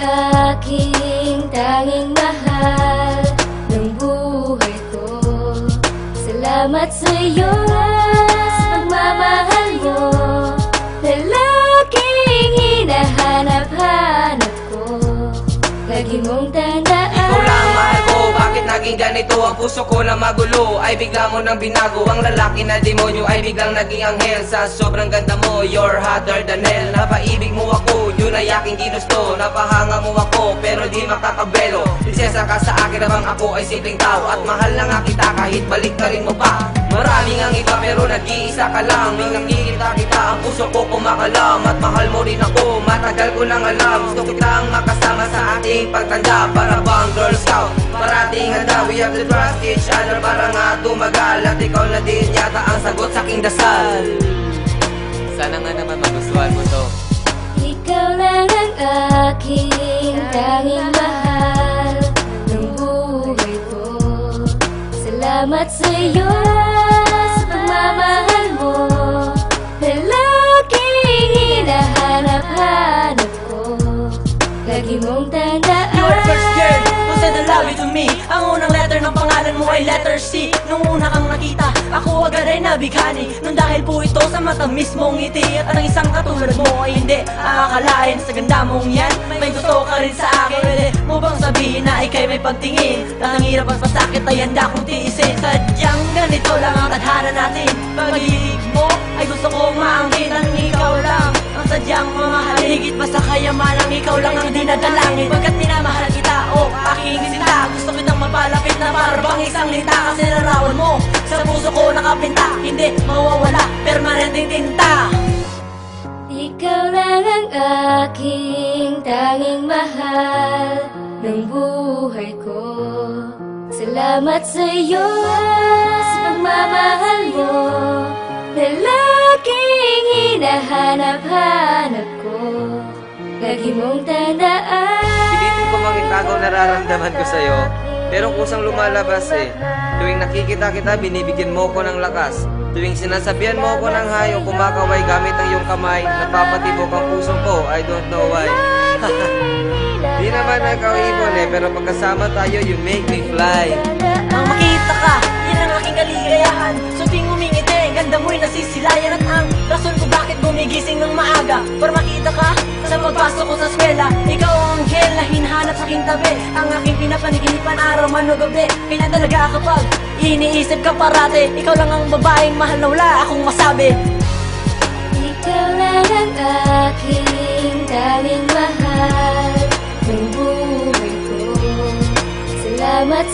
aking tanging mahal ng buhay ko. Salamat sa'yo sa pagmamahal mo, lalaking hinahanap-hanap ko. Lagi mong tandaan, ikaw lang mahal ko. Bakit naging ganito? Ang puso ko na magulo ay bigla mo nang binago. Ang lalaki na demonyo ay biglang naging anghel. Sa sobrang ganda mo, you're hotter than hell. Napaibig mo ako, yun ay aking ginusto. Napahanga mo ako, pero di makakabelo. Prinsesa ka sa akin, habang ako ay simpleng tao. At mahal na nga kita kahit balik ka rin mo pa. Maraming ang iba pero nag-iisa ka lang. Ming nakikita kita, ang puso ko kumakalam. At mahal mo rin ako, matagal ko nang alam. Gusto kitang makasama sa ating pagtanda. Para bang Girl Scout, parating handa. We have to trust each other para nga tumagal. At ikaw na din yata ang sagot sa aking dasal. Sana nga naman magustuhan mo to. ikaw lang ang aking tanging mahal ng buhay ko. Salamat sa'yo sa pagmamahal mo, lalaking hinahanap-hanap ko. Lagi mong tandaan, You are first girl who said I love you to me. Ang unang letter ng pangalan mo ay letter C. Nung una kang nakita, ako agad ay nabighani. Nung dahil po ito sa matamis mong ngiti. At ang isang katulad mo ay hindi akakalain. Sa ganda mong yan, may gusto ka rin sa akin. Pwede mo bang sabihin na ikay may pagtingin? Lang ang hirap at pasakit ay handa kong tiisin. Sadyang ganito lang ang tadhana natin. Pag-ibig mo ay gusto kong maangkin. Ang ikaw lang ang sadyang mamahalin. Higit pa sa kayamanang ikaw lang ang dinadalangin. Pagkat minamahal kita, oh aking sinta, gusto kitang mapalapit na parang isang linta. Kasi larawan mo sa puso ko nakapinta, hindi mawawala, permanenteng tinta. ikaw lang ang aking tanging mahal ng buhay ko. Salamat sa'yo sa pagmamahal mo, lalaking hinahanap-hanap ko. Lagi mong tandaan, Pilitin ko mang itago nararamdaman ko sa'yo, pero kusang lumalabas eh. Tuwing nakikita kita, binibigyan mo ko ng lakas. Tuwing sinasabihan mo ko ng hayong kumakaway gamit ang iyong kamay, napapatibok ang puso ko, I don't know why. Di naman ikaw ibon eh, pero pagkasama tayo, you make me fly. Nang makita ka, yan ang aking kaligayahan. So ting umingiti, ganda mo'y nasisilayan. At ang rason ko bakit gumigising ng maaga, para makita ka sa pagpasok ko sa eskwela. Ikaw ang anghel na hinahanap sa aking tabi. Ang aking pinapaniginipan araw man o gabi. Kaya talaga kapag iniisip ka parate, ikaw lang ang babaeng mahal na wala akong masabi. ikaw lang ang aking tanging mahal ng buhay ko. Salamat